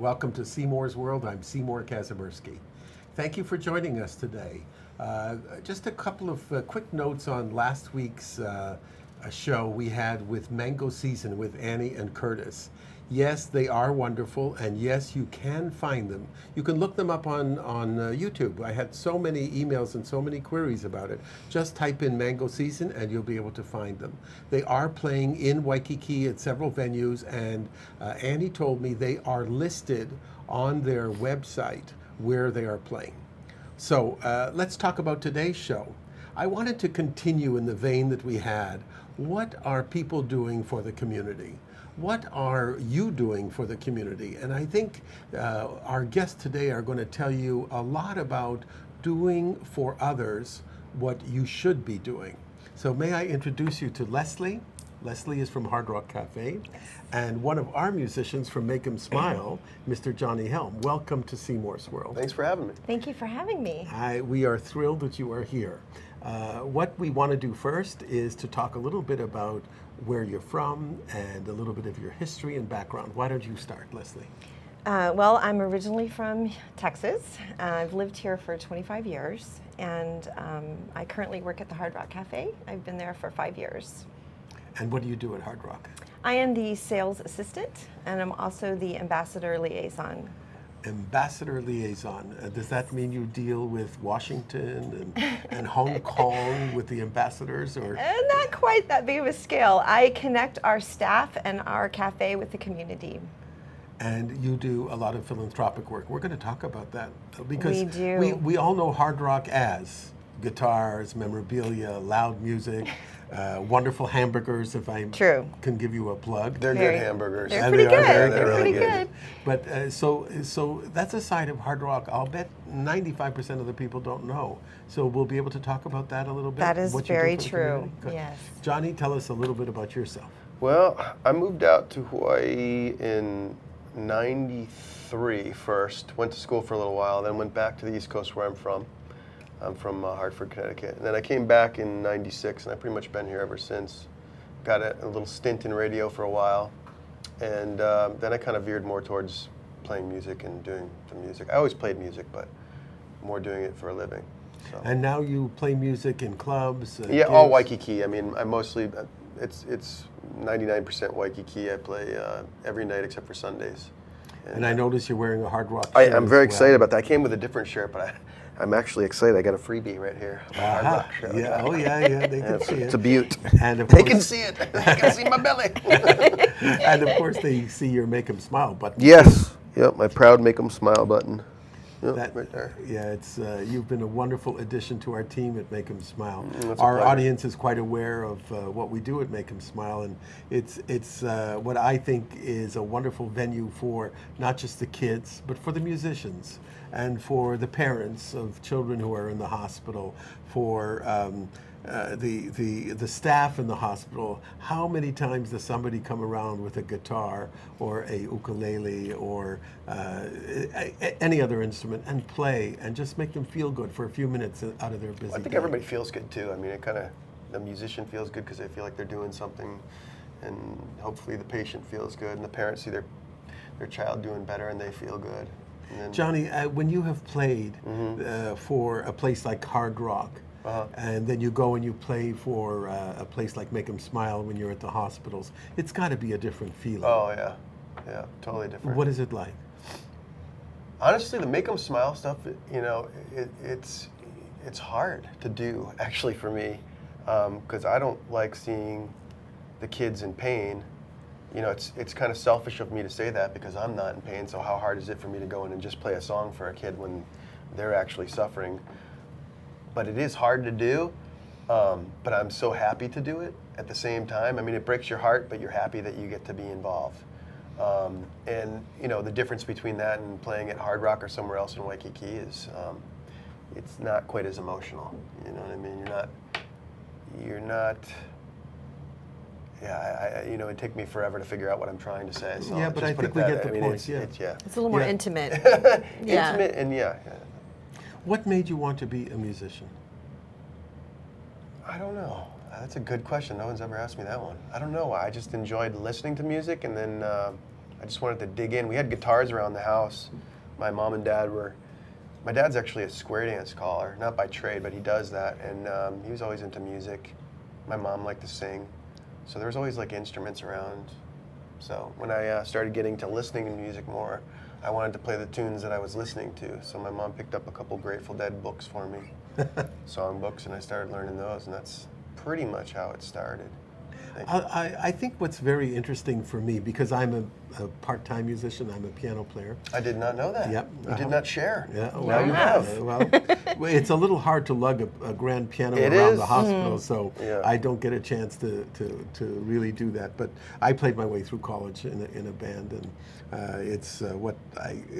welcome to Seymour's World. I'm Seymour Kazimirski. Thank you for joining us today. Just a couple of quick notes on last week's show we had with Mango Season with Annie and Curtis. Yes, they are wonderful, and yes, you can find them. You can look them up on YouTube. I had so many emails and so many queries about it. Just type in Mango Season and you'll be able to find them. They are playing in Waikiki at several venues, and Annie told me they are listed on their website where they are playing. So let's talk about today's show. I wanted to continue in the vein that we had. What are people doing for the community? What are you doing for the community? And I think our guests today are going to tell you a lot about doing for others what you should be doing. So may I introduce you to Leslie? Leslie is from Hard Rock Cafe, and one of our musicians from Make 'Em Smile, Mr. Johnny Helm. Welcome to Seymour's World. Thanks for having me. Thank you for having me. We are thrilled that you are here. What we want to do first is to talk a little bit about where you're from and a little bit of your history and background. Why don't you start, Leslie? Well, I'm originally from Texas. I've lived here for 25 years, and I currently work at the Hard Rock Cafe. I've been there for 5 years. And what do you do at Hard Rock? I am the sales assistant, and I'm also the ambassador liaison. Ambassador liaison. Does that mean you deal with Washington and Hong Kong with the ambassadors, or? Not quite that big of a scale. I connect our staff and our cafe with the community. And you do a lot of philanthropic work. We're going to talk about that because We do. we all know Hard Rock as guitars, memorabilia, loud music, wonderful hamburgers, if I True. can give you a plug. They're Very- good hamburgers. They're And pretty they are good. very They're really pretty good. good. But so that's a side of Hard Rock I'll bet 95% of the people don't know. So we'll be able to talk about that a little bit. That is what you do very for the true. community? Good. Yes. Johnny, tell us a little bit about yourself. Well, I moved out to Hawaii in '93 first. Went to school for a little while, then went back to the East Coast where I'm from. I'm from Hartford, Connecticut. And then I came back in '96, and I've pretty much been here ever since. Got a little stint in radio for a while, and then I kind of veered more towards playing music and doing some music. I always played music, but more doing it for a living. So. And now you play music in clubs? Yeah, all gigs? Waikiki. I mean, I mostly, it's 99% Waikiki. I play every night except for Sundays. And I notice you're wearing a Hard Rock I'm shirt as very well. excited about that. I came with a different shirt, but I'm actually excited. I got a freebie right here. Hard Aha. Rock shirt. Yeah. Oh, yeah. They can see it. It's a beaut. And of They course, can see it. They can see my belly. and of course, they see your Make 'Em Smile button. Yes. Yep. My proud Make 'Em Smile button. Yep, That, right there. Yeah, it's you've been a wonderful addition to our team at Make 'Em Smile. That's a Our pleasure. audience is quite aware of what we do at Make 'Em Smile, and it's what I think is a wonderful venue for not just the kids, but for the musicians and for the parents of children who are in the hospital, for the staff in the hospital. How many times does somebody come around with a guitar or a ukulele or any other instrument and play and just make them feel good for a few minutes out of their busy I think day? everybody feels good too. I mean, the musician feels good because they feel like they're doing something, and hopefully the patient feels good, and the parents see their child doing better, and they feel good. And then, Johnny, when you have played for a place like Hard Rock, and then you go and you play for a place like Make 'Em Smile when you're at the hospitals, it's got to be a different feeling. oh yeah, totally different. What is it like? Honestly, the Make 'Em Smile stuff, it's hard to do actually for me, because I don't like seeing the kids in pain. You know, it's kind of selfish of me to say that because I'm not in pain. So how hard is it for me to go in and just play a song for a kid when they're actually suffering? But it is hard to do. But I'm so happy to do it at the same time. I mean, it breaks your heart, but you're happy that you get to be involved. And you know, the difference between that and playing at Hard Rock or somewhere else in Waikiki is it's not quite as emotional. You know what I mean? You're not. Yeah, you know, it'd take me forever to figure out what I'm trying to say. So Yeah, I'll but just I put think it we that get the way. I mean, point, yeah. It's a little more Yeah. intimate. Yeah. Intimate and yeah. What made you want to be a musician? I don't know. That's a good question. No one's ever asked me that one. I don't know why. I just enjoyed listening to music, and then I just wanted to dig in. We had guitars around the house. My mom and dad were. My dad's actually a square dance caller, not by trade, but he does that, and he was always into music. My mom liked to sing, so there was always like instruments around. So when I started getting to listening to music more, I wanted to play the tunes that I was listening to. So my mom picked up a couple Grateful Dead books for me, song books, and I started learning those, and that's pretty much how it started. I think what's very interesting for me, because I'm a part-time musician, I'm a piano player. I did not know that. Yep. You did not share. Yeah, Now you have. Well, it's a little hard to lug a grand piano It around is. the hospital, so Yeah. I don't get a chance to really do that. But I played my way through college in a band, and it's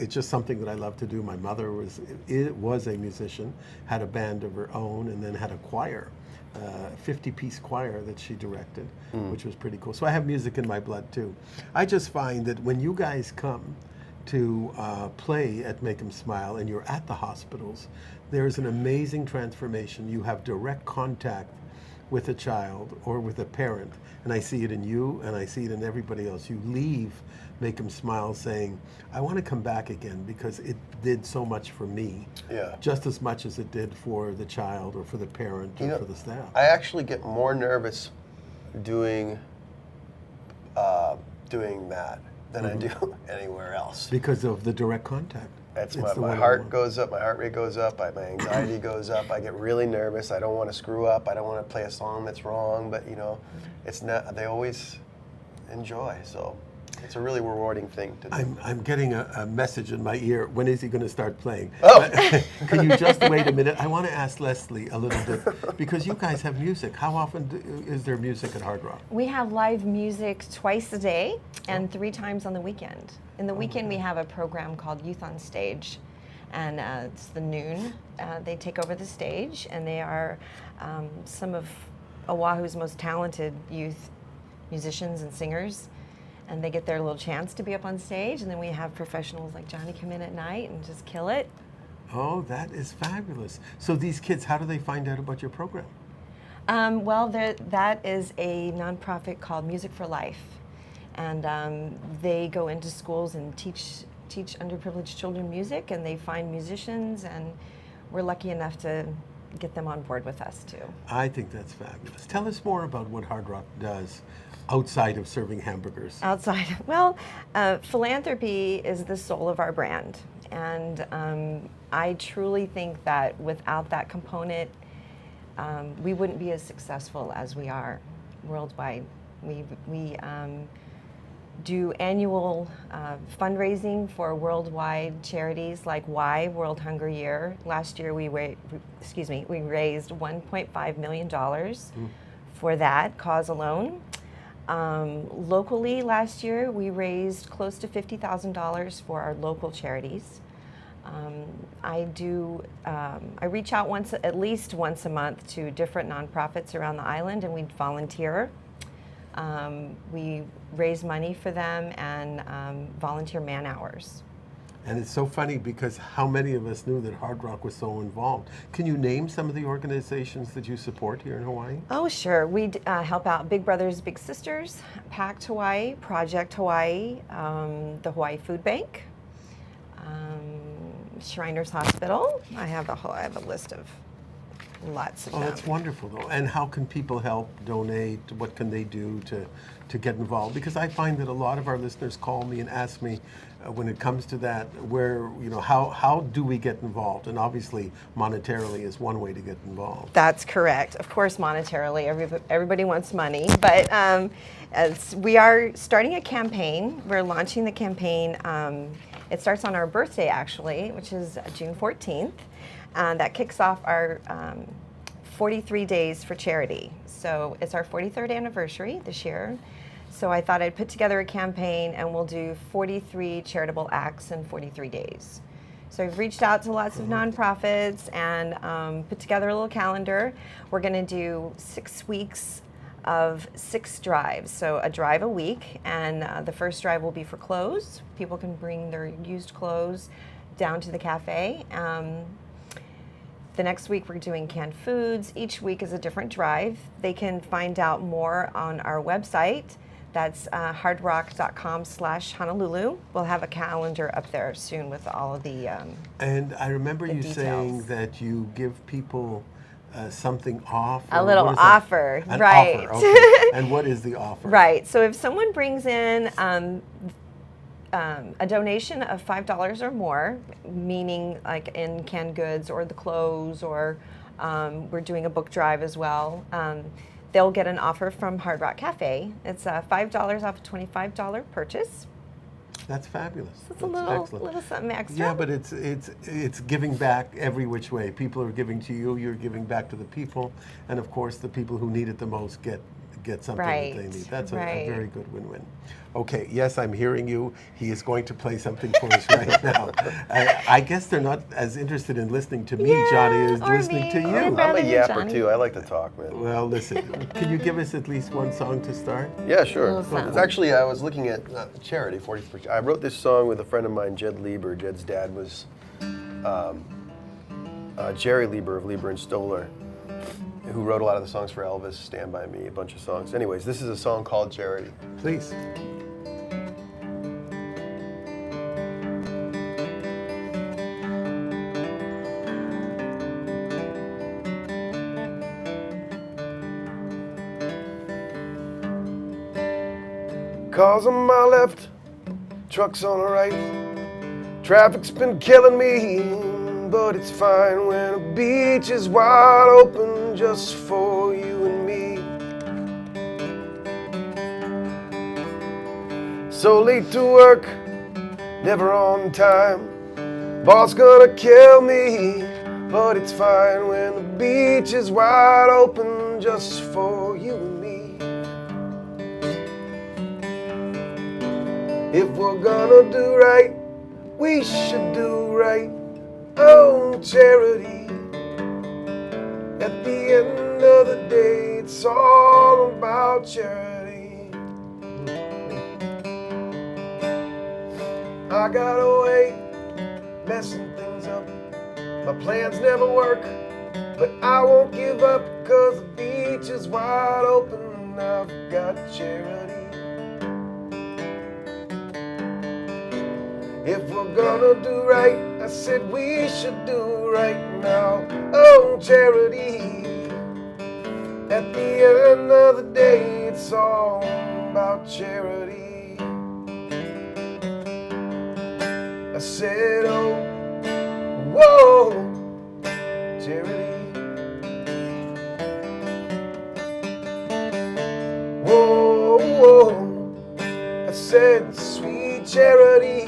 just something that I love to do. My mother was a musician, had a band of her own, and then had a choir. 50-piece choir that she directed, which was pretty cool. So I have music in my blood too. I just find that when you guys come to play at Make 'em Smile and you're at the hospitals, there's an amazing transformation. You have direct contact with a child or with a parent, and I see it in you and I see it in everybody else. You leave Make 'em Smile saying, I want to come back again because it did so much for me, just as much as it did for the child or for the parent or for the staff. I actually get more nervous doing that than I do anywhere else. Because of the direct contact. That's my heart goes up, my heart rate goes up, my anxiety goes up, I get really nervous, I don't want to screw up, I don't want to play a song that's wrong, but it's not, they always enjoy, so it's a really rewarding thing to do. I'm getting a message in my ear. When is he going to start playing? Oh. Can you just wait a minute? I want to ask Leslie a little bit, because you guys have music. How often is there music at Hard Rock? We have live music twice a day and 3 times on the weekend. In the weekend, we have a program called Youth on Stage, and it's the noon. They take over the stage, and they are some of Oahu's most talented youth musicians and singers. And they get their little chance to be up on stage, and then we have professionals like Johnny come in at night and just kill it. Oh, that is fabulous. So these kids, how do they find out about your program? Well, that is a nonprofit called Music for Life, and they go into schools and teach underprivileged children music, and they find musicians, and we're lucky enough to get them on board with us too. I think that's fabulous. Tell us more about what Hard Rock does outside of serving hamburgers. Outside, well, philanthropy is the soul of our brand, and I truly think that without that component, we wouldn't be as successful as we are worldwide. We do annual fundraising for worldwide charities like World Hunger Year. Last year we raised $1.5 million for that cause alone. Locally last year we raised close to $50,000 for our local charities. I reach out at least once a month to different nonprofits around the island, and we volunteer. We raise money for them and volunteer man hours. And it's so funny because how many of us knew that Hard Rock was so involved? Can you name some of the organizations that you support here in Hawaii? Oh, sure. We help out Big Brothers Big Sisters, Pact Hawaii, Project Hawaii, the Hawaii Food Bank, Shriners Hospital. I have a list of lots of them. Oh, that's wonderful, though. And how can people help, donate? What can they do to get involved? Because I find that a lot of our listeners call me and ask me, when it comes to that, how do we get involved? And obviously, monetarily is one way to get involved. That's correct. Of course, monetarily, everybody wants money, but as we are starting a campaign. We're launching the campaign. It starts on our birthday, actually, which is June 14th. That kicks off our 43 days for charity. So it's our 43rd anniversary this year. So I thought I'd put together a campaign, and we'll do 43 charitable acts in 43 days. So I've reached out to lots of nonprofits and put together a little calendar. We're going to do 6 weeks of 6 drives, so a drive a week, and the first drive will be for clothes. People can bring their used clothes down to the cafe. The next week we're doing canned foods. Each week is a different drive. They can find out more on our website. That's hardrock.com/Honolulu. We'll have a calendar up there soon with all of the And I remember the you saying details. that you give people something off. A or little what is that? offer, An right. offer, okay. And what is the offer? Right. So if someone brings in a donation of $5 or more, meaning like in canned goods or the clothes, or we're doing a book drive as well, they'll get an offer from Hard Rock Cafe. It's $5 off a $25 purchase. That's fabulous. So it's That's a little, excellent. little something extra. Yeah, but it's giving back every which way. People are giving to you, you're giving back to the people, and of course the people who need it the most get something that they Right, need. That's a right. very good win-win. Okay, yes, I'm hearing you. He is going to play something for us right now. I guess they're not as interested in listening to me, Yeah, Johnny, as or listening me. to you. I'd I'm rather a hear yapper Johnny. too. I like to talk, man. Well, listen, can you give us at least one song to start? Yeah, sure. Little something. It's actually, I was looking at charity, 40%. I wrote this song with a friend of mine, Jed Lieber. Jed's dad was Jerry Lieber of Lieber and Stoller, who wrote a lot of the songs for Elvis, Stand By Me, a bunch of songs. Anyways, this is a song called Charity. Please. Cars on my left, trucks on the right. Traffic's been killing me, but it's fine when a beach is wide open just for you and me. So late to work, never on time. Boss gonna kill me, but it's fine when the beach is wide open just for you and me. If we're gonna do right, we should do right. Oh, charity. At the end of the day, it's all about charity. I got away, messing things up. My plans never work, but I won't give up, 'cause the beach is wide open and I've got charity. If we're gonna do right, I said we should do right now. Oh, charity. At the end of the day, it's all about charity. I said, oh, whoa, charity. Whoa, whoa. I said, sweet charity.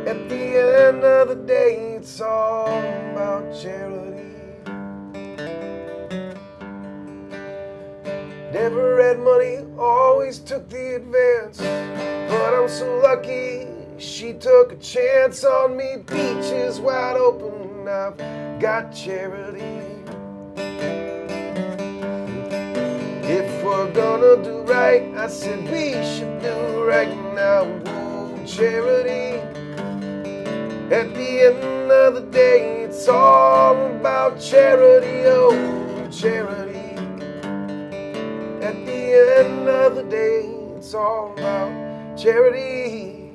At the end of the day, it's all about charity. Never had money, always took the advance. But I'm so lucky, she took a chance on me. Beach is wide open, I've got charity. If we're gonna do right, I said we should do right now. Whoa, charity. At the end of the day, it's all about charity, oh, charity. At the end of the day, it's all about charity.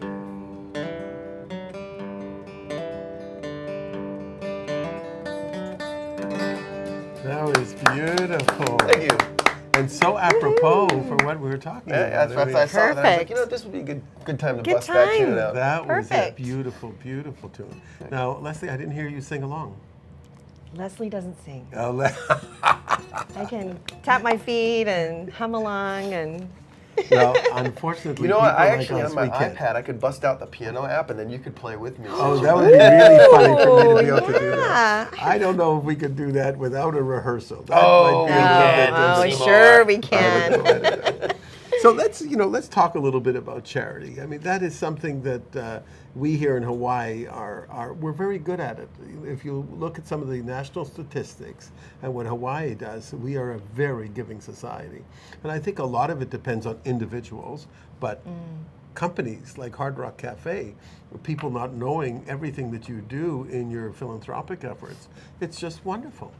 That was beautiful. Thank you. And so apropos for what we were talking about. That's what I saw. And I was like, Perfect. you know, this would be a good time to Good bust that tune time. out. That was a Perfect. beautiful, beautiful tune. Now, Leslie, I didn't hear you sing along. Leslie doesn't sing. Oh, I can tap my feet and hum along and well, unfortunately, You know what? people I like actually us, have my we can't. iPad. I could bust out the piano app, and then you could play with me. Oh, that would be really funny for me to be able to do yeah. that. I don't know if we could do that without a rehearsal. That Oh, might be a little bit Oh, difficult. sure we can. So let's talk a little bit about charity. I mean, that is something that we here in Hawaii we're very good at it. If you look at some of the national statistics and what Hawaii does, we are a very giving society. And I think a lot of it depends on individuals, but companies like Hard Rock Cafe, people not knowing everything that you do in your philanthropic efforts, it's just wonderful.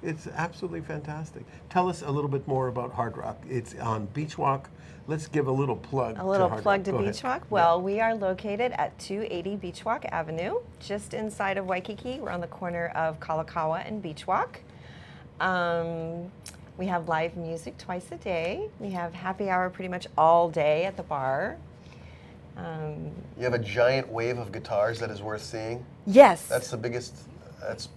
It's absolutely fantastic. Tell us a little bit more about Hard Rock. It's on Beach Walk. Let's give a little plug. A little to Hard plug Rock. to Go Beach ahead. Walk. Well, we are located at 280 Beach Walk Avenue, just inside of Waikiki. We're on the corner of Kalakaua and Beach Walk. We have live music twice a day. We have happy hour pretty much all day at the bar. You have a giant wave of guitars that is worth seeing. Yes. That's the biggest. That's.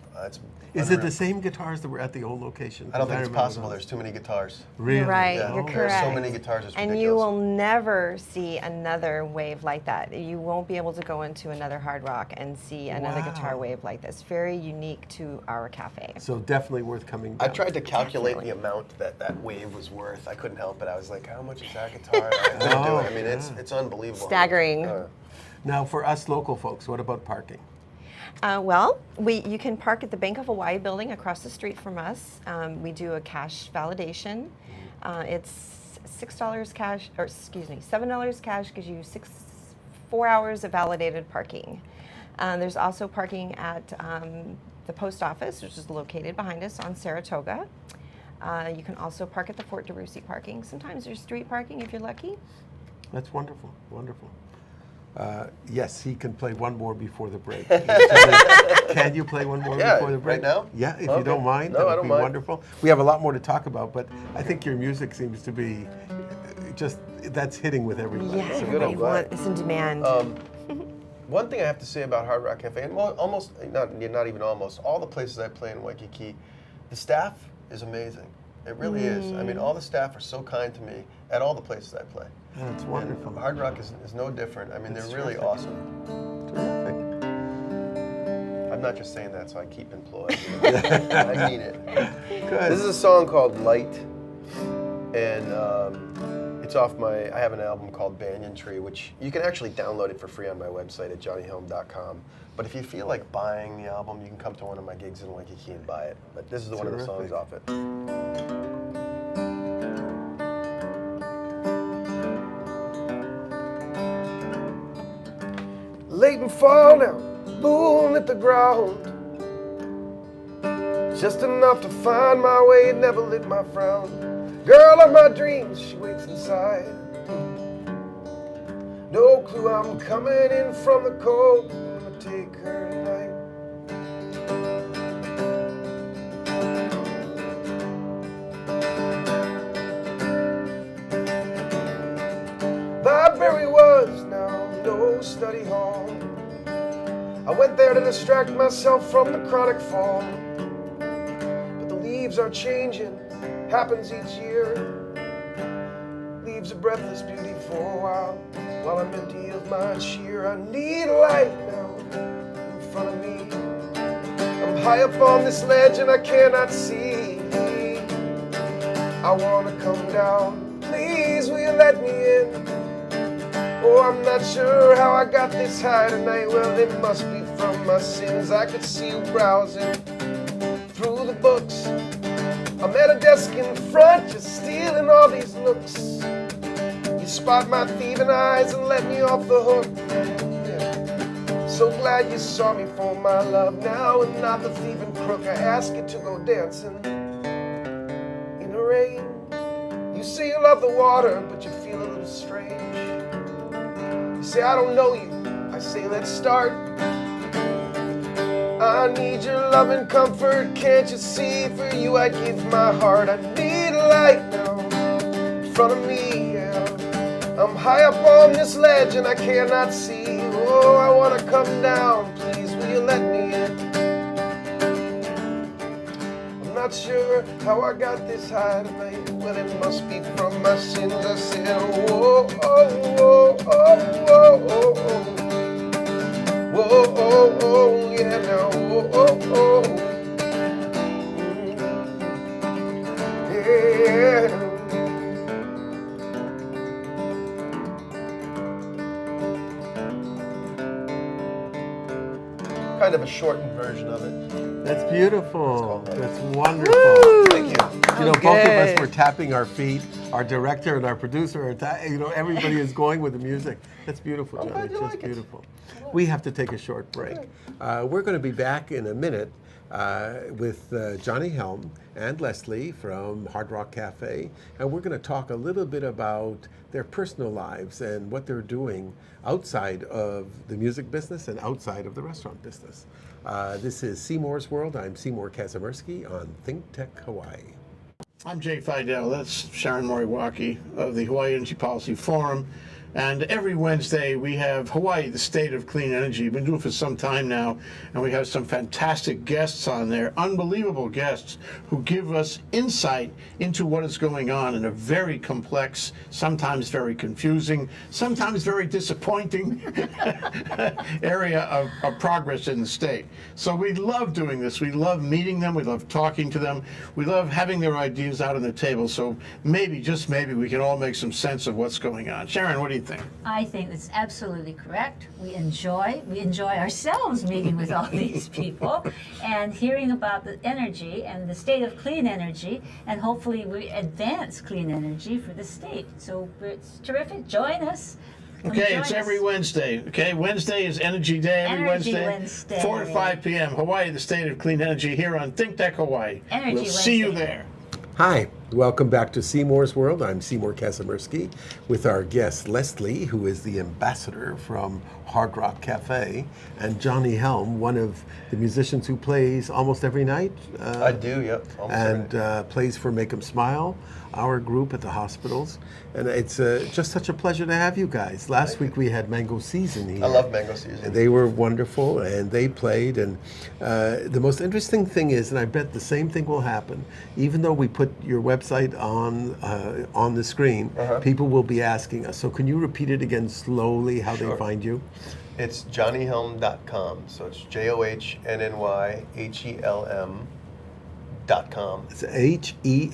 Is it unreal. the same guitars that were at the old location? I don't think it's remember possible. those. There's too many guitars. Really? You're right. Yeah. You're Oh. correct. There's so many guitars. It's And ridiculous. you will never see another wave like that. You won't be able to go into another Hard Rock and see another guitar Wow. wave like this. Very unique to our cafe. So definitely worth coming I down. tried to calculate Definitely. the amount that wave was worth. I couldn't help it. I was like, how much is that guitar? I couldn't do it. I mean, it's unbelievable. Staggering. Now, for us local folks, what about parking? Well, you can park at the Bank of Hawaii building across the street from us. We do a cash validation. It's $6 cash, or excuse me, $7 cash gives you 4 hours of validated parking. There's also parking at the post office, which is located behind us on Saratoga. You can also park at the Fort DeRussy parking. Sometimes there's street parking if you're lucky. That's wonderful, wonderful. Yes, he can play one more before the break. Can you play one more Yeah, before the break? right now? Yeah, if you Okay. don't mind, No, that I would don't be mind. wonderful. We have a lot more to talk about, but I think your music seems to be just, that's hitting with everybody. Yeah, good, everybody I'm glad. is in demand. One thing I have to say about Hard Rock Cafe, and almost, not even almost, all the places I play in Waikiki, the staff is amazing. It really is. I mean, all the staff are so kind to me at all the places I play. That's wonderful. And Hard Rock is no different. I mean, That's they're really terrific. awesome. Terrific. I'm not just saying that so I keep employed. I mean it. Good. This is a song called Light, and it's off I have an album called Banyan Tree, which you can actually download it for free on my website at johnnyhelm.com. But if you feel like buying the album, you can come to one of my gigs in Waikiki and buy it. But this is one of the songs Terrific. off it. Late and fall now, moon at the ground. Just enough to find my way, never lit my frown. Girl of my dreams, she waits inside. No clue I'm coming in from the cold. I'm gonna take her tonight. Library was now no study hall. I went there to distract myself from the chronic fall. But the leaves are changing, happens each year. Leaves a breathless beauty for a while I'm empty of my cheer. I need a light now in front of me. I'm high up on this ledge and I cannot see. I wanna come down, please will you let me in? Oh, I'm not sure how I got this high tonight. Well, it must be from my sins. I could see you browsing through the books. I'm at a desk in front, just stealing all these looks. You spot my thieving eyes and let me off the hook. Yeah. So glad you saw me for my love now and not the thieving crook. I ask you to go dancing in the rain. You say you love the water, but you feel a little strange. You say, I don't know you. I say, let's start. I need your love and comfort. Can't you see? For you I'd give my heart. I need a light now in front of me. Yeah. I'm high up on this ledge and I cannot see. Oh, I want to come down. Please, will you let me in? I'm not sure how I got this high tonight. Well, it must be from my sins. I said, oh, oh, oh, oh, oh, oh, oh. Whoa, oh, oh, yeah, now, oh, oh, oh. Yeah. Kind of a shortened version of it. That's beautiful. called Light. That's wonderful. Thank you. You know, both of us good. were tapping our feet. Our director and our producer are, everybody is going with the music. That's beautiful, I'm Johnny. glad you Just like it. beautiful. We have to take a short break. We're going to be back in a minute with Johnny Helm and Leslie from Hard Rock Cafe, and we're going to talk a little bit about their personal lives and what they're doing outside of the music business and outside of the restaurant business. This is Seymour's World. I'm Seymour Kazimirski on ThinkTech Hawaii. I'm Jay Fidel. That's Sharon Moriwaki of the Hawaii Energy Policy Forum. And every Wednesday we have Hawaii, the State of Clean Energy. We've been doing it for some time now, and we have some fantastic guests on there, unbelievable guests who give us insight into what is going on in a very complex, sometimes very confusing, sometimes very disappointing area of progress in the state. So we love doing this. We love meeting them. We love talking to them. We love having their ideas out on the table. So maybe, just maybe, we can all make some sense of what's going on. Sharon, what do you think? I think that's absolutely correct. We enjoy ourselves meeting with all these people and hearing about the energy and the state of clean energy, and hopefully we advance clean energy for the state. So it's terrific. Join us. Okay, it's every Wednesday. Okay, Wednesday is Energy Day. Every Energy Wednesday, 4 to 5 p.m. Hawaii, the State of Clean Energy, here on ThinkTech Hawaii. Energy we'll see you Wednesday. there. Hi, welcome back to Seymour's World. I'm Seymour Kazimirski with our guest Leslie, who is the ambassador from Hard Rock Cafe, and Johnny Helm, one of the musicians who plays almost every night. I do, yep. Almost every And night. plays for Make 'em Smile, our group at the hospitals. And it's just such a pleasure to have you guys. Last week we had Mango Season here. I love Mango Season. They were wonderful, and they played. And the most interesting thing is, and I bet the same thing will happen, even though we put your website on the screen, people will be asking us. So can you repeat it again slowly, how they find you? It's johnnyhelm.com. So it's JohnnyHelm.com. It's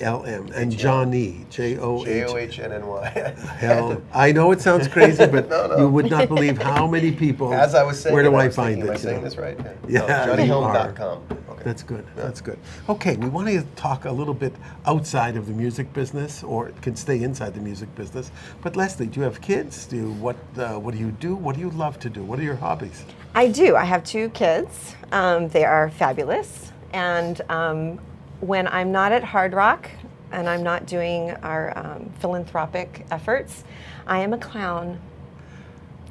Helm and Johnny, John. JohnNY. Helm. I know it sounds crazy, but No. you would not believe how many people. As I was saying, where do I I was find thinking, it? am I saying you know? this right? Yeah, No, you JohnnyHelm.com. Okay. That's good. That's good. Okay, we want to talk a little bit outside of the music business, or it can stay inside the music business. But Leslie, do you have kids? What do you do? What do you love to do? What are your hobbies? I do. I have 2 kids. They are fabulous. And when I'm not at Hard Rock and I'm not doing our philanthropic efforts, I am a clown.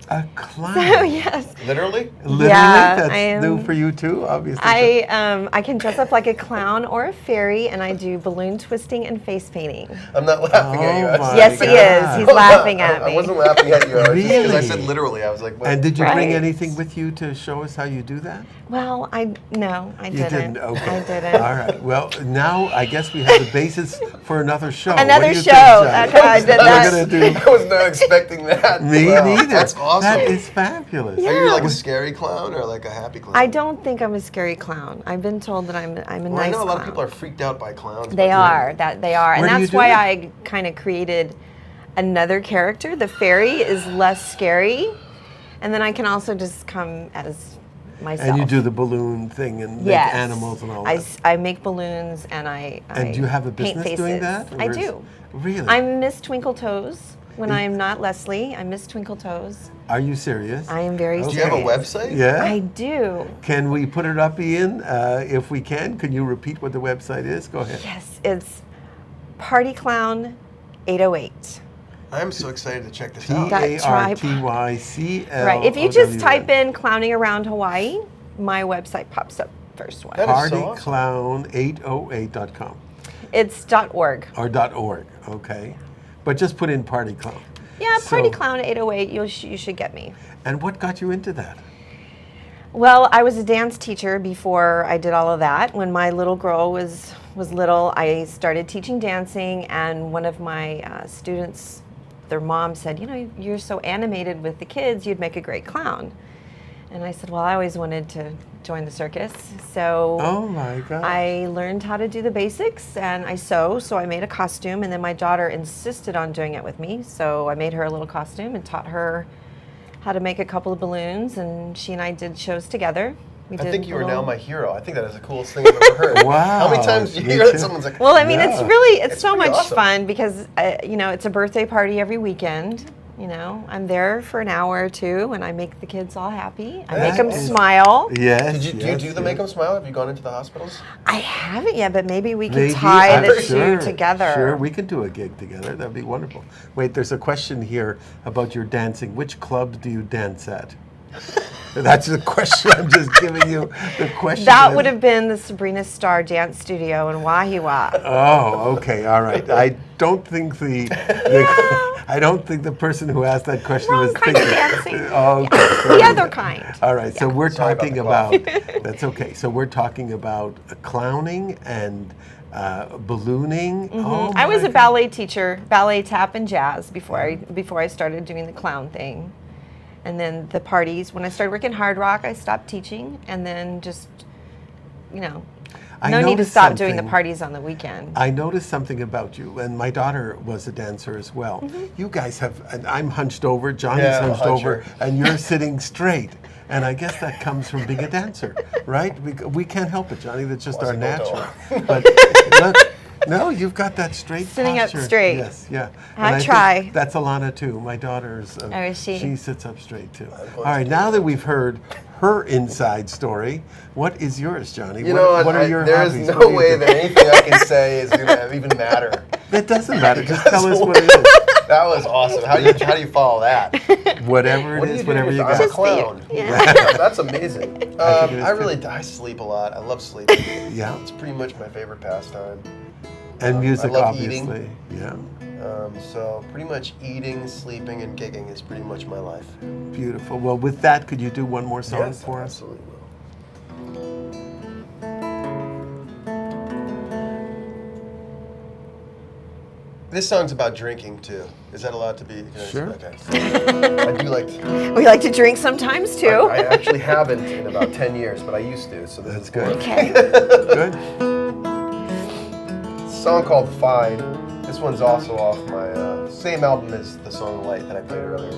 A clown. So yes, Literally? Literally, Yeah, that's I am- new for you too, obviously. I can dress up like a clown or a fairy, and I do balloon twisting and face painting. I'm not laughing at you. Oh my Yes, he God. is. He's laughing at I me. wasn't laughing at you. Because I Really? said literally. I was like, what? And did you bring Right. anything with you to show us how you do that? Well, I You didn't. didn't. Okay. I didn't. All right. Well, now I guess we have the basis for another show. Another What do you show. think, Johnny? Okay, I did We're that. gonna do. I was not expecting that. Me Wow, neither. That's awesome. That is fabulous. Are you like Yeah. a scary clown or like a happy clown? I don't think I'm a scary clown. I've been told that I'm a Well, nice I know a lot of clown. people are freaked out by clowns. They but- are. They are. And Where do you that's do why it? I kind of created another character. The fairy is less scary. And then I can also just come as myself. And you do the balloon thing and make Yes. animals and all I, that. s- I make balloons and I And do you have a paint business doing faces. that? I or is- do. Really? I'm Miss Twinkle Toes. When I'm not Leslie, I'm Miss Twinkle Toes. Are you serious? I am very Do you have a serious. website? Yeah. I do. Can we put it up, Ian? If we can you repeat what the website is? Go ahead. Yes, it's Party Clown 808. I'm so excited to check this P out. That A R T Y C L. Right. If you just type in Clowning Around Hawaii, my website pops up first one. That is so awesome. partyclown808.com It's .org. or .org. Okay. But just put in Party Clown. Yeah, Party So- Clown 808. You should get me. And what got you into that? Well, I was a dance teacher before I did all of that. When my little girl was little, I started teaching dancing, and one of my students, their mom said, "You know, you're so animated with the kids, you'd make a great clown." And I said, "Well, I always wanted to join the circus." So Oh my God. I learned how to do the basics, and I sew, so I made a costume, and then my daughter insisted on doing it with me, so I made her a little costume and taught her how to make a couple of balloons, and she and I did shows together. We I did think you are now little- my hero. I think that is the coolest thing I've ever heard. Wow, How many times do you me hear too. that someone's like, Well, I mean, it's Yeah. really, it's so pretty much awesome. fun because, you know, it's a birthday party every weekend. You know, I'm there for an hour or two, and I make the kids all happy. I That make them is- smile. Yes. Do you do the yes. Make 'em Smile? Have you gone into the hospitals? I haven't yet, but maybe we could Maybe, tie I'm the sure, two together. Sure, we could do a gig together. That'd be wonderful. Wait, there's a question here about your dancing. Which club do you dance at? That's the question. I'm just giving you the question. That would have been the Sabrina Star Dance Studio in Wahiwa. Oh, okay, all right. I don't think I don't think the person who asked that question Wrong was kind of thinking. dancing. Oh, okay. The other kind. All right, so we're Sorry about talking the about, cough. that's okay. So we're talking about clowning and ballooning. Oh, I was my a ballet teacher, ballet, tap, and jazz before I started doing the clown thing. And then the parties. When I started working Hard Rock, I stopped teaching, and then just, you know, I no need to noticed stop doing the something. parties on the weekend. I noticed something about you, and my daughter was a dancer as well. Mm-hmm. You guys have, and I'm hunched over, Johnny's Yeah, I'm a hunched over, huncher. and you're sitting straight. And I guess that comes from being a dancer, right? We can't help it, Johnny. That's just our Quasimoto. natural. But look, no, you've got that straight Sitting up posture. straight. Yes, yeah. I And think try. That's Alana too. My daughter's. Oh, is she? She sits up straight too. All right. Now that we've heard her inside story, what is yours, Johnny? You know, what are your there is hobbies? no What do you way do? that anything I can say is going to even matter. That doesn't matter. Just tell us what it is. That was awesome. How do you follow that? Whatever What it do is, do whatever if you I'm got. a Just be- clown. yeah. That's amazing. think it is I sleep a lot. I love sleeping. Yeah. It's pretty much my favorite pastime. And music, I love obviously. eating. Yeah. So pretty much eating, sleeping, and gigging is pretty much my life. Beautiful. Well, with that, could you do one more song for us? Absolutely will. This song's about drinking too. Is that allowed to be? Sure. Okay. I do like. We like to drink sometimes too. I actually haven't in about 10 years, but I used to. So this is good. Okay. Good. It's a song called Fine. This one's also off my same album as the song Light that I played earlier.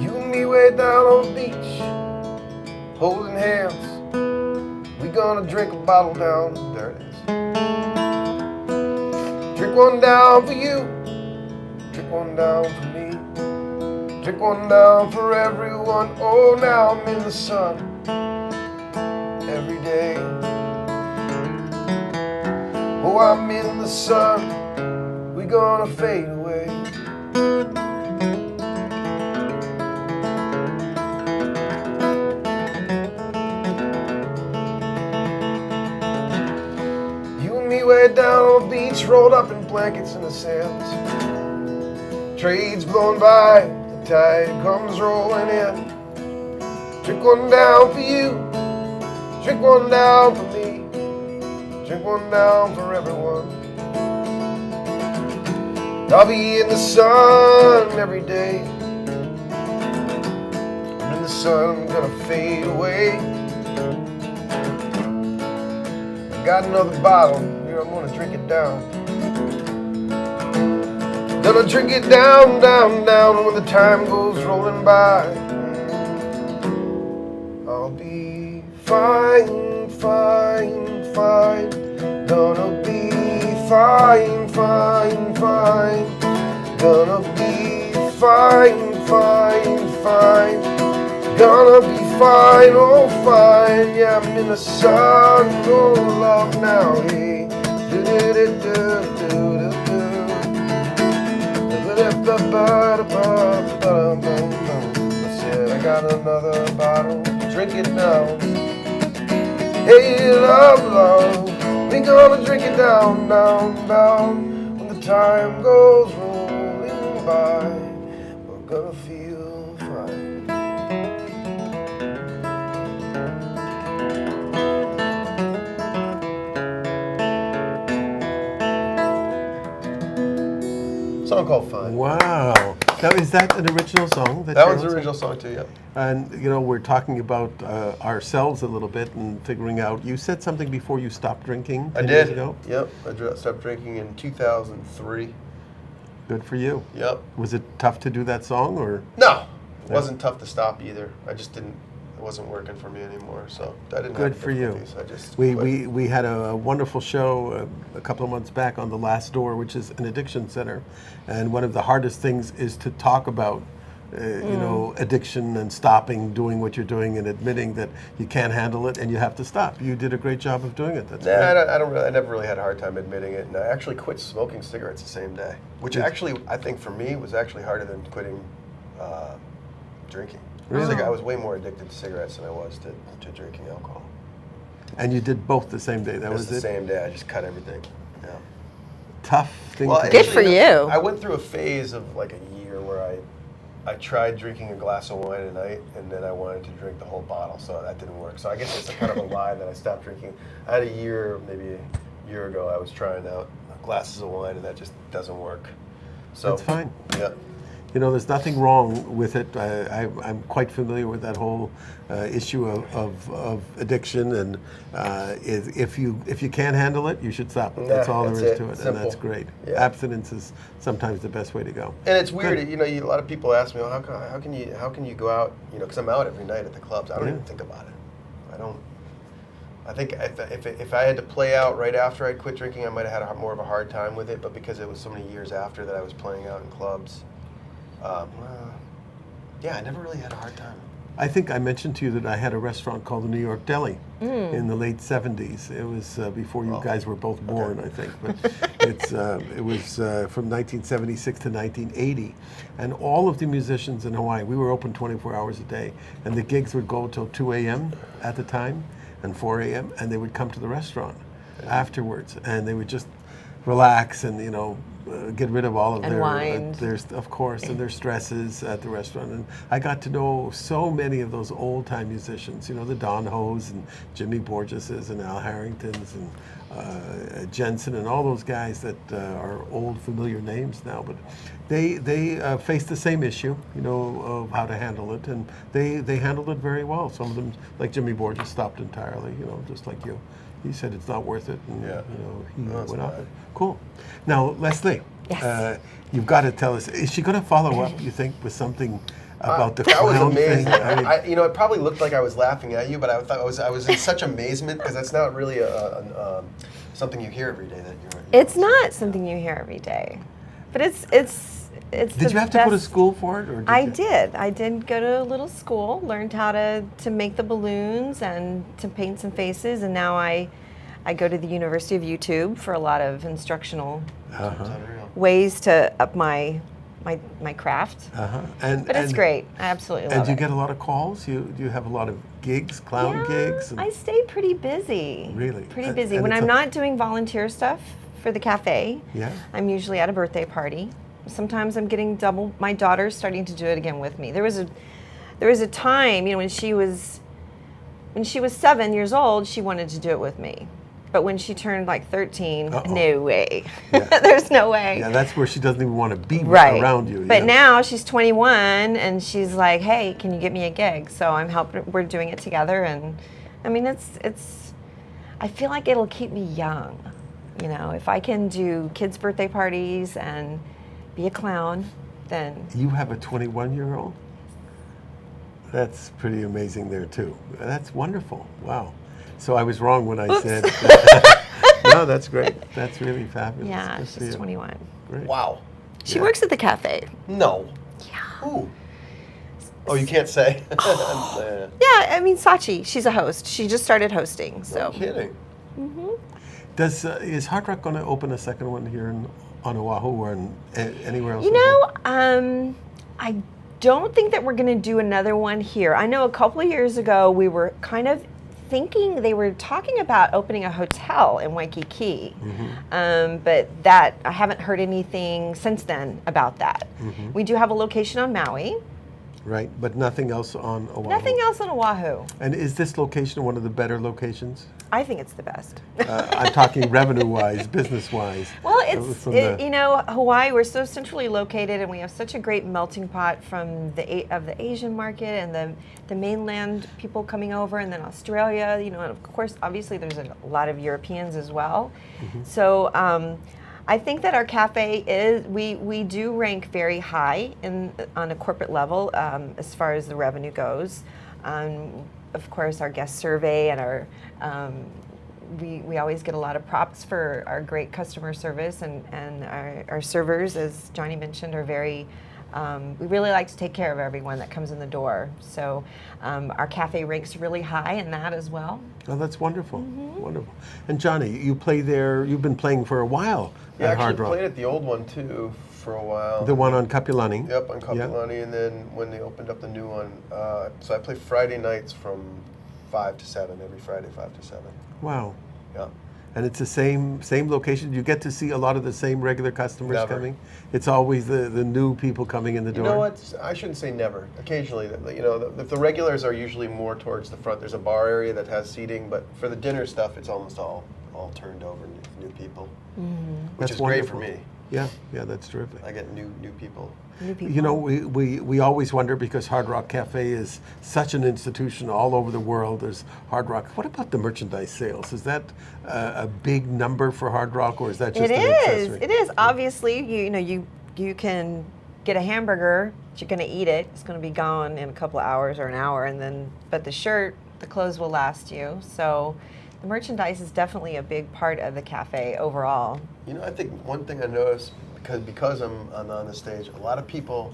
You and me way down on the beach, holding hands. We gonna drink a bottle down. There it is. Drink one down for you. Drink one down for me. Drink one down for everyone. Oh, now I'm in the sun every day. Oh, I'm in the sun, we gonna fade away. You and me way down on the beach, rolled up in blankets in the sands. Trades blowing by, the tide comes rolling in. Drink one down for you, drink one down for me. Drink one down for everyone. I'll be in the sun every day. I'm in the sun, gonna fade away. I got another bottle, here I'm gonna drink it down. Gonna drink it down, down, down when the time goes rolling by. I'll be fine, fine, fine. Gonna be fine, fine, fine. Gonna be fine, fine, fine. Gonna be fine, oh fine. Yeah, I'm in the sun, oh love now, hey. I said I got another bottle, drink it now. Hey, love, love, we gonna drink it down, down, down. When the time goes rolling by, we're gonna feel fine. Song called Fine. Wow. Now, is that an original song? That Sharon one's an sang? original song too, yeah. And, you know, we're talking about ourselves a little bit and figuring out. You said something before you stopped drinking 10 years ago. Yep, I stopped drinking in 2003. Good for you. Yep. Was it tough to do that song, or? No, it wasn't tough to stop either. I just didn't. wasn't working for me anymore. So I didn't Good have for you. difficulties. I just We, quit. we had a wonderful show a couple of months back on The Last Door, which is an addiction center. And one of the hardest things is to talk about, you know, addiction and stopping doing what you're doing and admitting that you can't handle it and you have to stop. You did a great job of doing it. That's Nah, great. I never really had a hard time admitting it, and I actually quit smoking cigarettes the same day, which actually I think for me was actually harder than quitting drinking. Really? I was way more addicted to cigarettes than I was to drinking alcohol. And you did both the same day. That was the it? same day. I just cut everything. Yeah. Tough thing Well, to Good do. for you. I went through a phase of like a year where I tried drinking a glass of wine a night, and then I wanted to drink the whole bottle, so that didn't work. So I guess it's a kind of a lie that I stopped drinking. I had a year, maybe a year ago, I was trying out glasses of wine, and that just doesn't work. So That's fine. Yeah. You know, there's nothing wrong with it. I'm quite familiar with that whole issue of addiction, and if you can't handle it, you should stop it. That's Yeah, all that's there is it. to it, Simple. and that's great. Yeah. Abstinence is sometimes the best way to go. And it's weird, Good. you know. A lot of people ask me, well, how can you go out? You know, because I'm out every night at the clubs. I don't Yeah. even think about it. I don't. I think if I had to play out right after I quit drinking, I might have had more of a hard time with it. But because it was so many years after that I was playing out in clubs, yeah, I never really had a hard time. I think I mentioned to you that I had a restaurant called the New York Deli in the late 70s. It was before you guys were both born, I think. But it was from 1976 to 1980. And all of the musicians in Hawaii, we were open 24 hours a day. And the gigs would go till 2 a.m. at the time and 4 a.m. And they would come to the restaurant afterwards. And they would just relax and, you know, get rid of all of Unwind. of course, and their stresses at the restaurant. And I got to know so many of those old-time musicians, you know, the Don Ho's and Jimmy Borges's and Al Harrington's and Jensen and all those guys that are old, familiar names now. But they face the same issue, you know, of how to handle it, and they handled it very well. Some of them, like Jimmy Borges, stopped entirely, you know, just like you. He said it's not worth it, and Yeah. you know, he No, it's went off not. it. Cool. Now, Leslie, Yes. you've got to tell us, is she going to follow up, you think, with something about the That was clown amazing. thing? I mean, You know, it probably looked like I was laughing at you, but I thought I was in such amazement because that's not really something you hear every day. It's not something you hear every day, but it's did you have to go to school for it? Or I did. I did go to a little school, learned how to make the balloons and to paint some faces, and now I go to the University of YouTube for a lot of instructional ways to up my craft. But it's great. I absolutely love And do you it. get a lot of calls? Do you have a lot of gigs, clown gigs? And I stay pretty busy. Really? Pretty And- busy. and When it's I'm a- not doing volunteer stuff for the cafe, Yeah. I'm usually at a birthday party. Sometimes I'm getting double. My daughter's starting to do it again with me. There was a time, you know, when she was 7 years old, she wanted to do it with me. But when she turned like 13, Uh-oh. no way. Yeah. There's no way. Yeah, that's where she doesn't even want to be Right. around you. But yeah. now she's 21 and she's like, "Hey, can you get me a gig?" So I'm helping. We're doing it together, and I mean, it's. I feel like it'll keep me young. You know, if I can do kids' birthday parties and be a clown, then You have a 21-year-old? That's pretty amazing there, too. That's wonderful. Wow. So I was wrong when I Oops. said... No, that's great. That's really fabulous. yeah, Good for she's you. 21. Great. Wow. She Yeah. works at the cafe. No. Yeah. Who? Oh, you can't say. Yeah. Yeah, I mean, Sachi, she's a host. She just started hosting, so. No kidding. Is Hard Rock going to open a second one here on Oahu or anywhere else? You know, I don't think that we're going to do another one here. I know a couple of years ago we were kind of thinking, they were talking about opening a hotel in Waikiki, but that I haven't heard anything since then about that. We do have a location on Maui, Right, but nothing else on Oahu? nothing else on Oahu. And is this location one of the better locations? I think it's the best. I'm talking revenue-wise, business-wise. Well, From the- you know, Hawaii, we're so centrally located, and we have such a great melting pot from the Asian market and the mainland people coming over, and then Australia, you know, and of course, obviously there's a lot of Europeans as well. So I think that our cafe we do rank very high on a corporate level as far as the revenue goes. Of course, our guest survey and our we always get a lot of props for our great customer service, and our servers, as Johnny mentioned, are very. We really like to take care of everyone that comes in the door. So our cafe ranks really high in that as well. Oh, that's wonderful. Wonderful. And Johnny, you play there, you've been playing for a while Yeah, I at Hard actually Rock. played at the old one too for a while. The one on Kapilani. Yep, on Kapilani, and then when they opened up the new one, so I play Friday nights from 5 to 7, every Friday 5 to 7. Wow. Yeah. And it's the same location. You get to see a lot of the same regular customers Never. coming. It's always the new people coming in the door. You know what? I shouldn't say never. Occasionally, the regulars are usually more towards the front. There's a bar area that has seating, but for the dinner stuff, it's almost all turned over new people, which That's is wonderful. great for me. Yeah, that's terrific. I get new people. New people. You know, we always wonder, because Hard Rock Cafe is such an institution all over the world. There's Hard Rock. What about the merchandise sales? Is that a big number for Hard Rock, or is that just It an is. accessory? It is. Obviously, you can get a hamburger. You're going to eat it. It's going to be gone in a couple of hours or an hour, but the clothes will last you. So the merchandise is definitely a big part of the cafe overall. I think one thing I noticed, because I'm on the stage, a lot of people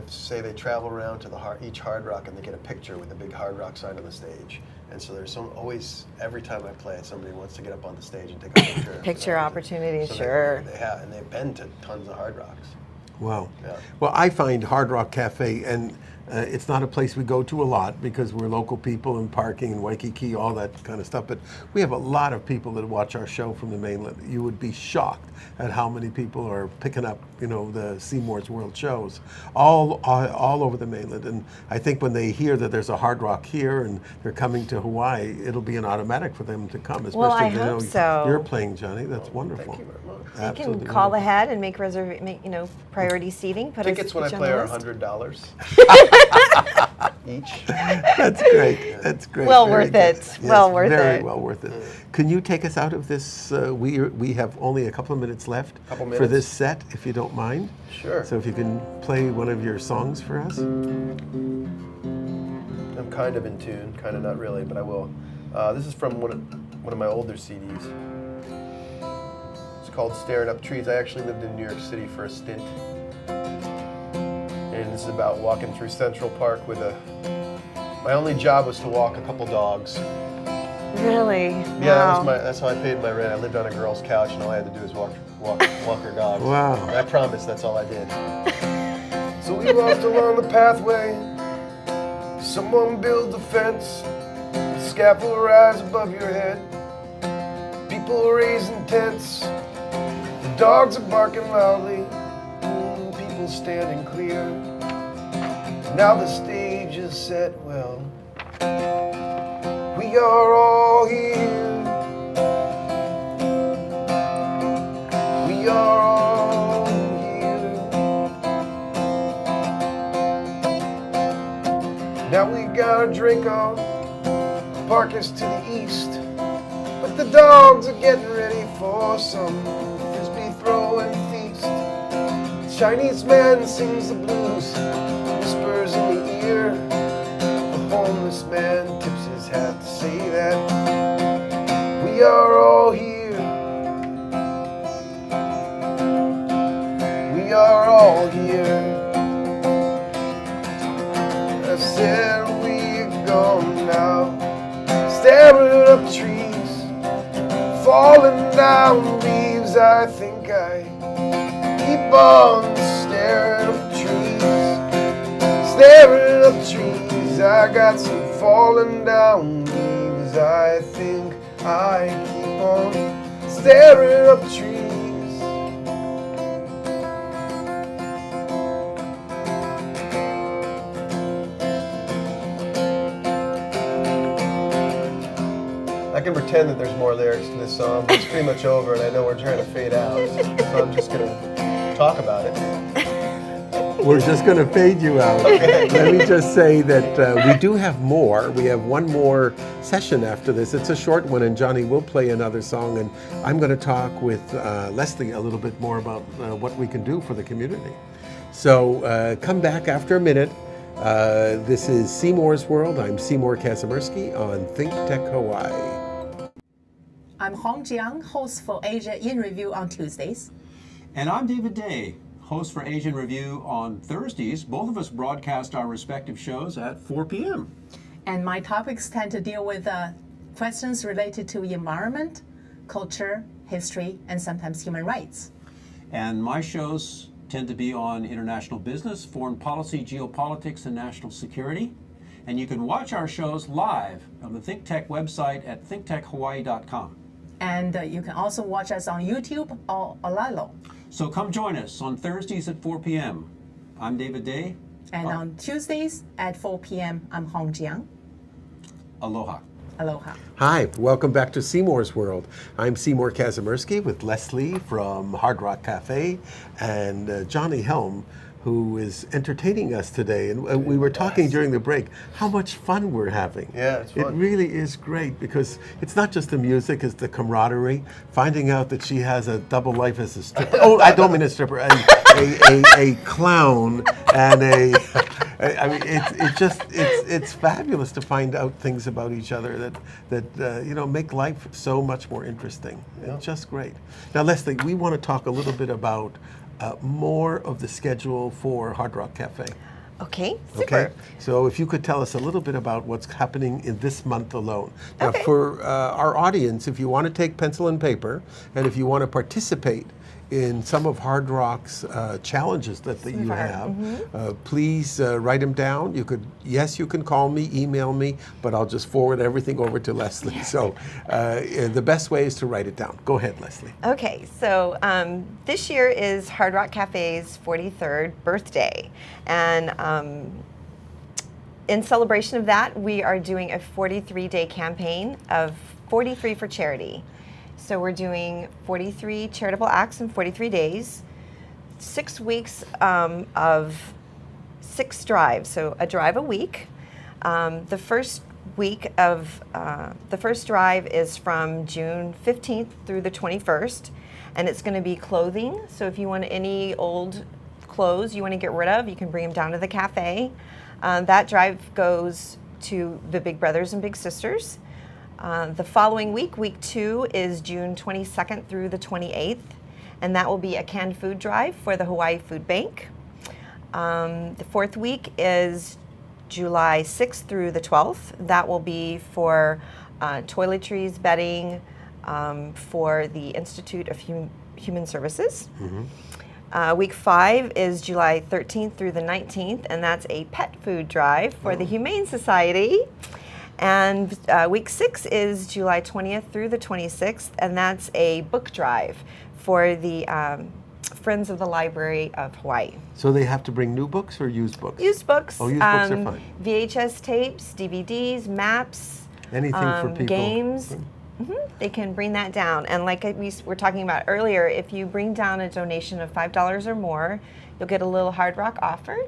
say they travel around to each Hard Rock and they get a picture with a big Hard Rock sign on the stage. And so there's always, every time I play it, somebody wants to get up on the stage and take a picture. Picture opportunity, So sure. They have, and they've been to tons of Hard Rocks. Wow. Yeah. Well, I find Hard Rock Cafe, and it's not a place we go to a lot because we're local people and parking and Waikiki, all that kind of stuff. But we have a lot of people that watch our show from the mainland. You would be shocked at how many people are picking up, the Seymour's World shows all over the mainland. And I think when they hear that there's a Hard Rock here and they're coming to Hawaii, it'll be an automatic for them to come. Especially Well, I if they know hope so. you're playing, Johnny. That's wonderful. Thank you very much. You Absolutely can call wonderful. ahead and make priority seating. Tickets when I put play you on are the list. $100 each. That's great. That's great. Well Very worth good. it. Yes, Well worth very it. well worth it. Can you take us out of this? We have only a couple of minutes left Couple for minutes. this set, if you don't mind. Sure. So if you can play one of your songs for us. I'm kind of in tune, kind of not really, but I will. This is from one of my older CDs. It's called Staring Up Trees. I actually lived in New York City for a stint. And this is about walking through Central Park with my only job was to walk a couple dogs. Really? Yeah, Wow. that's how I paid my rent. I lived on a girl's couch and all I had to do was walk her dogs. Wow. And I promise that's all I did. So we walked along the pathway. Someone builds a fence. The scaffold rise above your head. People raising tents. The dogs are barking loudly. People standing clear. Now the stage is set well. We are all here. We are all here. Now we got a drink on. Park is to the east. But the dogs are getting ready for some frisbee throwing feast. Chinese man sings the blues, whispers in the ear. The homeless man tips his hat to say that we are all here. We are all here. I said we're gone now, staring up trees, falling down leaves. I think I keep on staring up trees, staring up trees. I got some falling down leaves. I think I keep on staring up trees. I can pretend that there's more lyrics to this song, but it's pretty much over, and I know we're trying to fade out, so I'm just gonna talk about it. We're just going to fade you out. Let me just say that we do have more. We have one more session after this. It's a short one, and Johnny will play another song, and I'm going to talk with Leslie a little bit more about what we can do for the community. So come back after a minute. This is Seymour's World. I'm Seymour Kazimirski on ThinkTech Hawaii. I'm Hong Jiang, host for Asia in Review on Tuesdays. And I'm David Day, host for Asian Review on Thursdays. Both of us broadcast our respective shows at 4 p.m. And my topics tend to deal with questions related to environment, culture, history, and sometimes human rights. And my shows tend to be on international business, foreign policy, geopolitics, and national security. And you can watch our shows live on the ThinkTech website at thinktechhawaii.com. And you can also watch us on YouTube or Olalo. So come join us on Thursdays at 4 p.m. I'm David Day. And on Tuesdays at 4 p.m., I'm Hong Jiang. Aloha. Aloha. Hi, welcome back to Seymour's World. I'm Seymour Kazimirski with Leslie from Hard Rock Cafe and Johnny Helm, who is entertaining us today. And we were talking during the break how much fun we're having. Yeah, it's fun. It really is great because it's not just the music, it's the camaraderie. Finding out that she has a double life as a stripper. Oh, I don't mean a stripper, a clown and I mean, it's fabulous to find out things about each other that make life so much more interesting. Yeah. It's just great. Now, Leslie, we want to talk a little bit about more of the schedule for Hard Rock Cafe. Okay, super. Okay, so if you could tell us a little bit about what's happening in this month alone. Now, Okay. for our audience, if you want to take pencil and paper, and if you want to participate in some of Hard Rock's challenges that you have, please write them down. You can call me, email me, but I'll just forward everything over to Leslie. So the best way is to write it down. Go ahead, Leslie. Okay, so this year is Hard Rock Cafe's 43rd birthday. And in celebration of that, we are doing a 43-day campaign of 43 for charity. So we're doing 43 charitable acts in 43 days, 6 weeks of 6 drives, so a drive a week. The first drive is from June 15th through the 21st, and it's going to be clothing. So if you want any old clothes you want to get rid of, you can bring them down to the cafe. That drive goes to the Big Brothers and Big Sisters. The following week, week 2, is June 22nd through the 28th, and that will be a canned food drive for the Hawaii Food Bank. The 4th week is July 6th through the 12th. That will be for toiletries, bedding, for the Institute of Human Services. Week 5 is July 13th through the 19th, and that's a pet food drive for the Humane Society. And week 6 is July 20th through the 26th, and that's a book drive for the Friends of the Library of Hawaii. So they have to bring new books or used books? Used books. Oh, used books are fine. VHS tapes, DVDs, maps, Anything for people. games. They can bring that down. And like we were talking about earlier, if you bring down a donation of $5 or more, you'll get a little Hard Rock offer.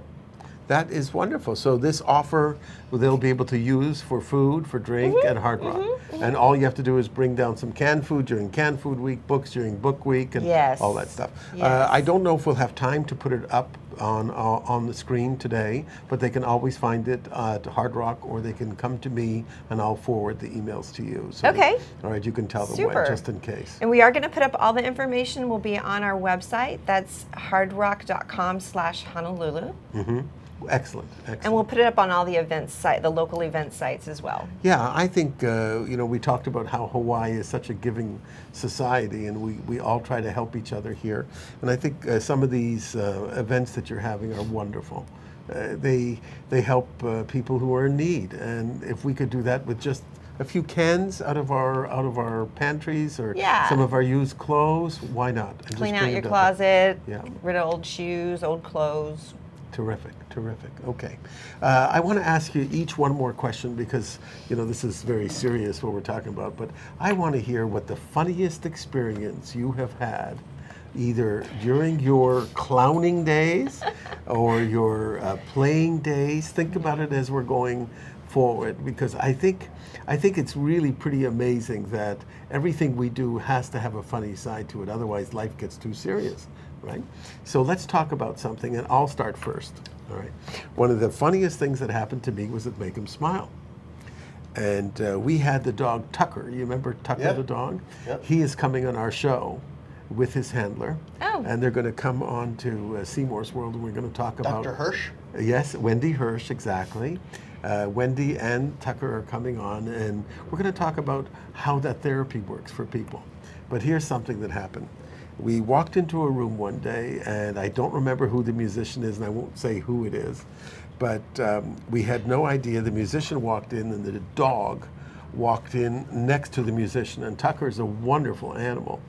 That is wonderful. So this offer they'll be able to use for food, for drink, and Hard Rock. And all you have to do is bring down some canned food during canned food week, books during book week, and all that stuff. Yes. I don't know if we'll have time to put it up on the screen today, but they can always find it at Hard Rock, or they can come to me, and I'll forward the emails to you. So Okay. All right, you can tell them Super. when, just in case. And we are going to put up all the information. Will be on our website. That's hardrock.com/Honolulu. Excellent, excellent. And we'll put it up on all the the local event sites as well. Yeah, I think, we talked about how Hawaii is such a giving society, and we all try to help each other here. And I think some of these events that you're having are wonderful. They help people who are in need, and if we could do that with just a few cans out of our pantries or some of our used clothes, why not? And Clean just out bring your it up. closet, Yeah. rid of old shoes, old clothes. Terrific, terrific. Okay. I want to ask you each one more question because, this is very serious what we're talking about, but I want to hear what the funniest experience you have had either during your clowning days or your playing days. Think about it as we're going forward, because I think it's really pretty amazing that everything we do has to have a funny side to it. Otherwise, life gets too serious, right? So let's talk about something, and I'll start first. All right. One of the funniest things that happened to me was at Make 'Em Smile. And we had the dog Tucker. You remember Tucker Yeah. the dog? Yeah. He is coming on our show with his handler. Oh. And they're going to come on to Seymour's World, and we're going to talk about... Dr. Hirsch? Yes, Wendy Hirsch, exactly. Wendy and Tucker are coming on, and we're going to talk about how that therapy works for people. But here's something that happened. We walked into a room one day, and I don't remember who the musician is, and I won't say who it is, but we had no idea. The musician walked in, and the dog walked in next to the musician, and Tucker's a wonderful animal.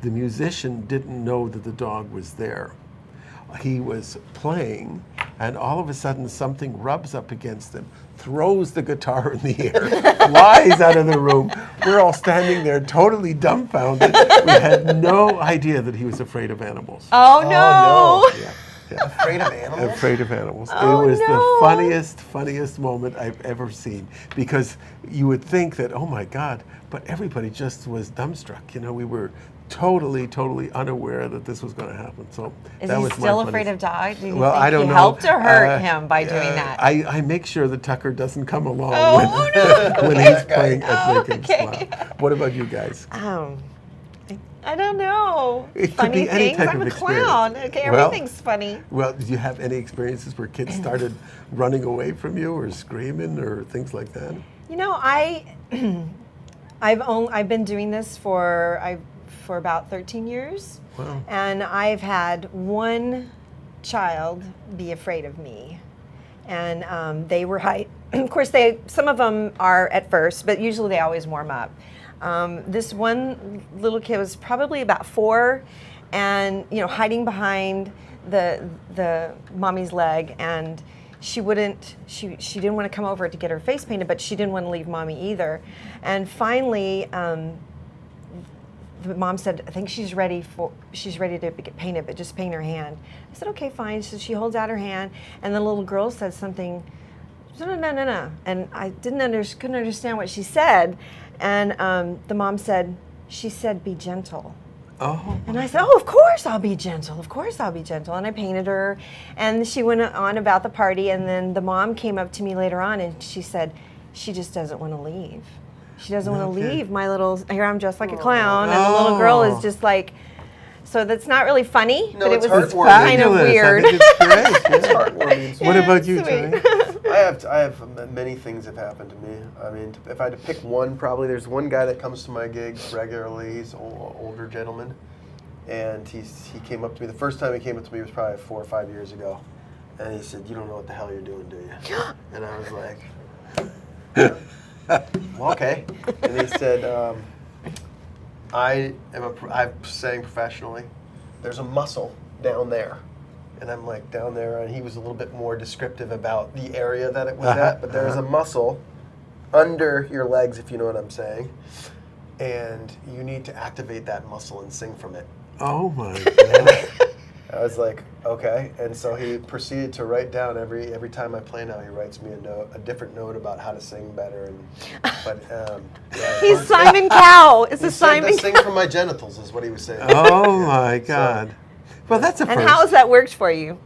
The musician didn't know that the dog was there. He was playing, and all of a sudden something rubs up against him, throws the guitar in the air, flies out of the room. We're all standing there totally dumbfounded. We had no idea that he was afraid of animals. Oh no! Yeah. Afraid of animals? Afraid of animals. Oh, it was no. the funniest moment I've ever seen, because you would think that, oh my God, but everybody just was dumbstruck. You know, we were totally unaware that this was going to happen. So Is that he was still my afraid funniest- of dogs? Do you Well, think I don't you know. helped or hurt him by doing that? I make sure that Tucker doesn't come along Oh, when he's playing at Oh, Make 'Em okay. Smile. What about you guys? I don't know. It could Funny be any things. type I'm of a clown. experience. Okay, Well- everything's funny. Well, did you have any experiences where kids started running away from you or screaming or things like that? You know, I've been doing this for about 13 years. Wow. And I've had one child be afraid of me. And they were of course, some of them are at first, but usually they always warm up. This one little kid was probably about 4, and hiding behind the mommy's leg, and she didn't want to come over to get her face painted, but she didn't want to leave mommy either. And finally, the mom said, I think she's ready to get painted, but just paint her hand. I said, okay, fine. So she holds out her hand, and the little girl says something, no. And I couldn't understand what she said. And the mom said, she said, be gentle. Oh. And I said, oh, of course I'll be gentle. Of course I'll be gentle. And I painted her. And she went on about the party. And then the mom came up to me later on, and she said, she just doesn't want to leave. She doesn't want to Okay. leave my little, here I'm dressed like a clown. And the little girl is just like, so that's not really funny, No, but it it's was heartwarming. kind of Ridiculous. weird. I think it's great. It's heartwarming. What about you, Sweet. Tony? I have many things have happened to me. I mean, if I had to pick one, probably there's one guy that comes to my gigs regularly. He's an older gentleman, and he came up to me. The first time he came up to me was probably 4 or 5 years ago, and he said, "You don't know what the hell you're doing, do you?" And I was like, well, "Okay." And he said, "I sang professionally. There's a muscle down there." And I'm like, down there, and he was a little bit more descriptive about the area that it was at, but there's a muscle under your legs, if you know what I'm saying, and you need to activate that muscle and sing from it. Oh my God. I was like, okay, and so he proceeded to write down every time I play now. He writes me a different note about how to sing better, He's Simon Cowell. It's he a said Simon to sing Cowell. from my genitals is what he was saying. Oh my God. Well, that's a first. And how has that worked for you?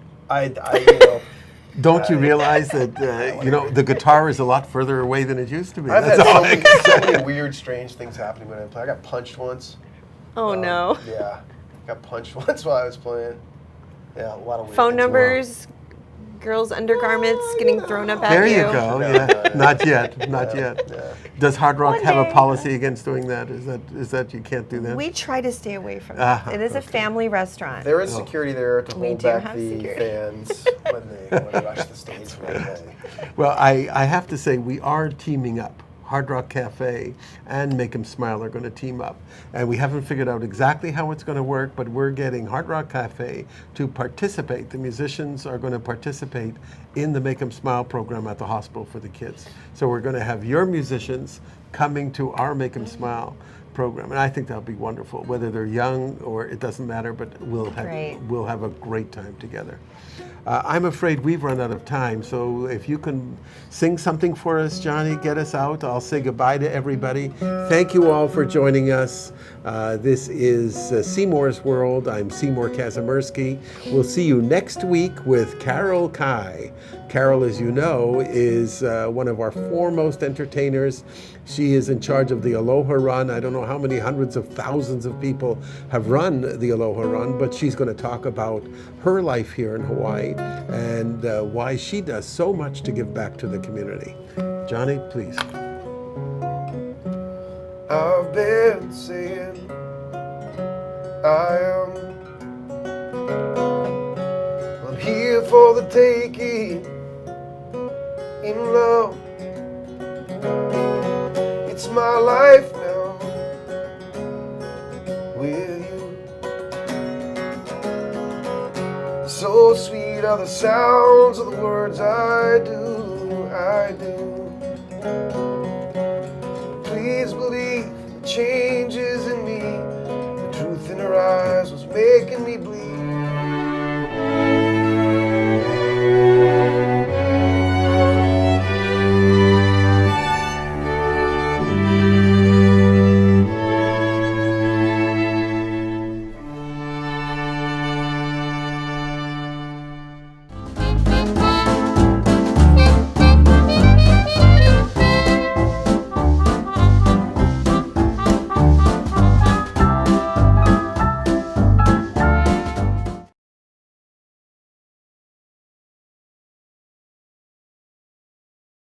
Don't you realize that the guitar is a lot further away than it used to be? I've had That's all I can so many weird, strange things happening when I play. I got punched once. Oh no. Yeah, got punched once while I was playing. Yeah, a lot of weird Phone things. numbers, girls' undergarments getting thrown up at There you. you go. No, Yeah. no, no. Not yet. Not yet. Yeah. Does Hard Rock One have a day. policy against doing that? Is that you can't do that? We try to stay away from that. It is a family restaurant. There is security there to We hold do back have the security. fans when they rush the stage for a play. Well, I have to say we are teaming up. Hard Rock Cafe and Make 'Em Smile are going to team up. And we haven't figured out exactly how it's going to work, but we're getting Hard Rock Cafe to participate. The musicians are going to participate in the Make 'Em Smile program at the hospital for the kids. So we're going to have your musicians coming to our Make 'Em Smile program, and I think that'll be wonderful. Whether they're young or it doesn't matter, but Great. we'll have a great time together. I'm afraid we've run out of time, so if you can sing something for us, Johnny, get us out. I'll say goodbye to everybody. Thank you all for joining us. This is Seymour's World. I'm Seymour Kazimirski. We'll see you next week with Carol Kai. Carol, as you know, is one of our foremost entertainers. She is in charge of the Aloha Run. I don't know how many hundreds of thousands of people have run the Aloha Run, but she's going to talk about her life here in Hawaii and why she does so much to give back to the community. Johnny, please. I've been saying I'm here for the taking in love. It's my life now with you. So sweet are the sounds of the words I do.